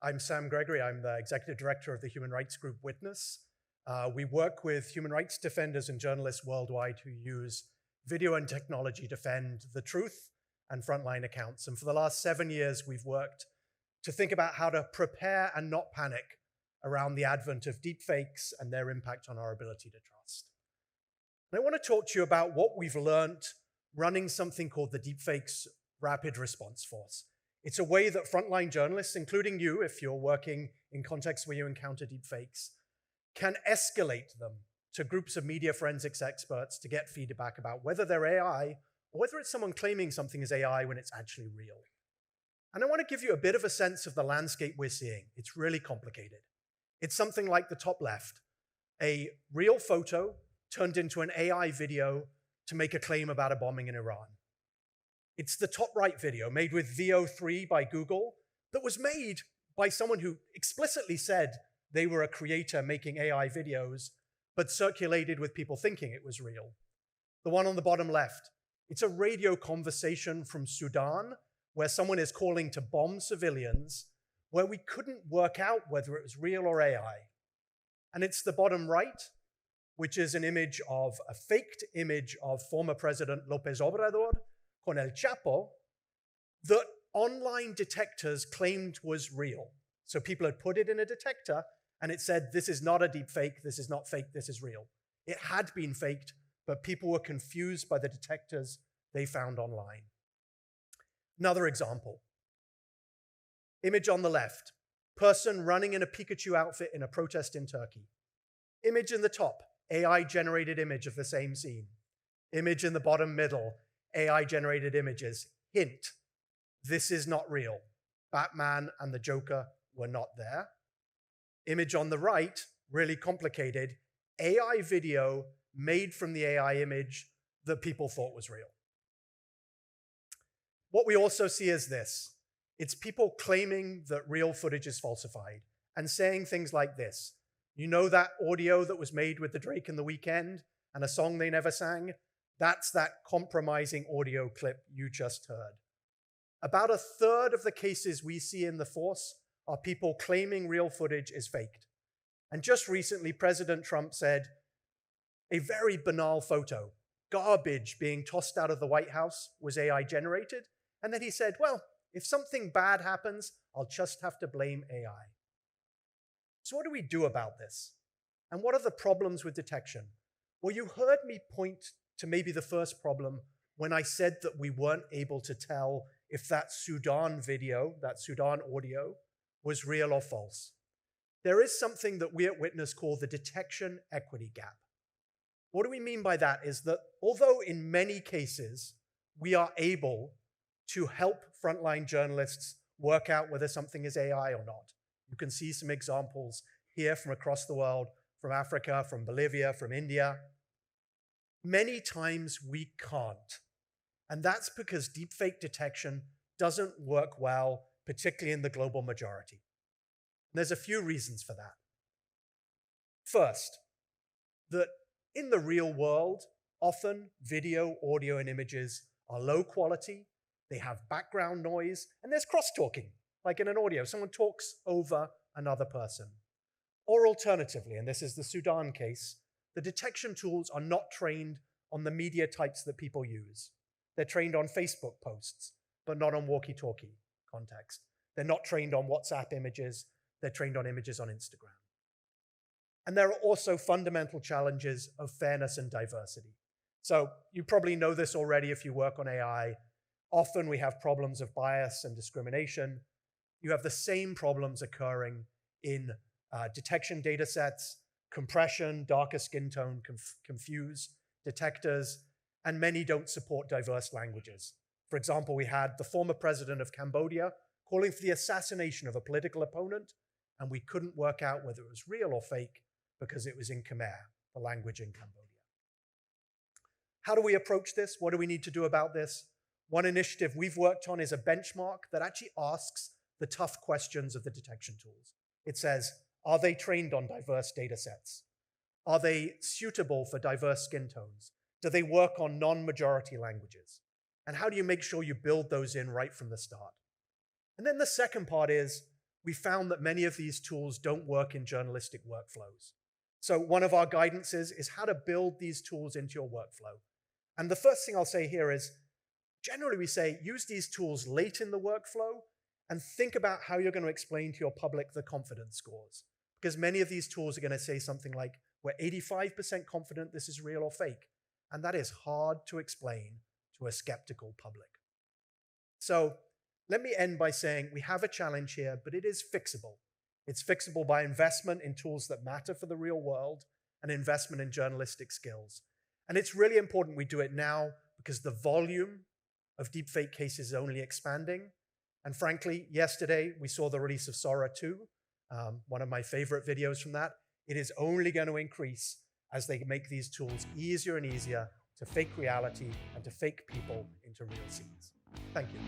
I'm Sam Gregory. I'm the executive director of the human rights group Witness. We work with human rights defenders and journalists worldwide who use video and technology to defend the truth and frontline accounts. And for the last 7 years, we've worked to think about how to prepare and not panic around the advent of deepfakes and their impact on our ability to trust. And I want to talk to you about what we've learned running something called the Deepfakes Rapid Response Force. It's a way that frontline journalists, including you, if you're working in contexts where you encounter deepfakes, can escalate them to groups of media forensics experts to get feedback about whether they're AI or whether it's someone claiming something is AI when it's actually real. And I want to give you a bit of a sense of the landscape we're seeing. It's really complicated. It's something like the top left, a real photo turned into an AI video to make a claim about a bombing in Iran. It's the top right video made with VO3 by Google that was made by someone who explicitly said they were a creator making AI videos, but circulated with people thinking it was real. The one on the bottom left, it's a radio conversation from Sudan where someone is calling to bomb civilians where we couldn't work out whether it was real or AI. And it's the bottom right, which is an image of a faked image of former President López Obrador con El Chapo that online detectors claimed was real. So people had put it in a detector and it said, this is not a deep fake, this is not fake, this is real. It had been faked, but people were confused by the detectors they found online. Another example. Image on the left, person running in a Pikachu outfit in a protest in Turkey. Image in the top, AI-generated image of the same scene. Image in the bottom middle, AI-generated images. Hint, this is not real. Batman and the Joker were not there. Image on the right, really complicated, AI video made from the AI image that people thought was real. What we also see is this. It's people claiming that real footage is falsified and saying things like this. You know that audio that was made with the Drake and the Weeknd and a song they never sang? That's that compromising audio clip you just heard. About a third of the cases we see in the force are people claiming real footage is faked. And just recently, President Trump said, a very banal photo, garbage being tossed out of the White House was AI generated. And then he said, well, if something bad happens, I'll just have to blame AI. So what do we do about this? And what are the problems with detection? Well, you heard me point to maybe the first problem when I said that we weren't able to tell if that Sudan video, that Sudan audio, was real or false. There is something that we at Witness call the detection equity gap. What do we mean by that is that although in many cases we are able to help frontline journalists work out whether something is AI or not, you can see some examples here from across the world, from Africa, from Bolivia, from India. Many times we can't. And that's because deepfake detection doesn't work well, particularly in the global majority. And there's a few reasons for that. First, that in the real world, often video, audio, and images are low quality, they have background noise, and there's cross-talking, like in an audio. Someone talks over another person. Or alternatively, and this is the Sudan case, the detection tools are not trained on the media types that people use. They're trained on Facebook posts, but not on walkie-talkie context. They're not trained on WhatsApp images. They're trained on images on Instagram. And there are also fundamental challenges of fairness and diversity. So you probably know this already if you work on AI. Often we have problems of bias and discrimination. You have the same problems occurring in detection data sets, compression, darker skin tone, confuse detectors, and many don't support diverse languages. For example, we had the former president of Cambodia calling for the assassination of a political opponent, and we couldn't work out whether it was real or fake because it was in Khmer, the language in Cambodia. How do we approach this? What do we need to do about this? One initiative we've worked on is a benchmark that actually asks the tough questions of the detection tools. It says, are they trained on diverse data sets? Are they suitable for diverse skin tones? Do they work on non-majority languages? And how do you make sure you build those in right from the start? And then the second part is, we found that many of these tools don't work in journalistic workflows. So one of our guidances is how to build these tools into your workflow. And the first thing I'll say here is, generally we say, use these tools late in the workflow and think about how you're going to explain to your public the confidence scores. Because many of these tools are going to say something like, we're 85% confident this is real or fake. And that is hard to explain to a skeptical public. So let me end by saying we have a challenge here, but it is fixable. It's fixable by investment in tools that matter for the real world and investment in journalistic skills. And it's really important we do it now because the volume of deepfake cases is only expanding. And frankly, yesterday we saw the release of Sora 2, one of my favorite videos from that. It is only going to increase as they make these tools easier and easier to fake reality and to fake people into real scenes. Thank you.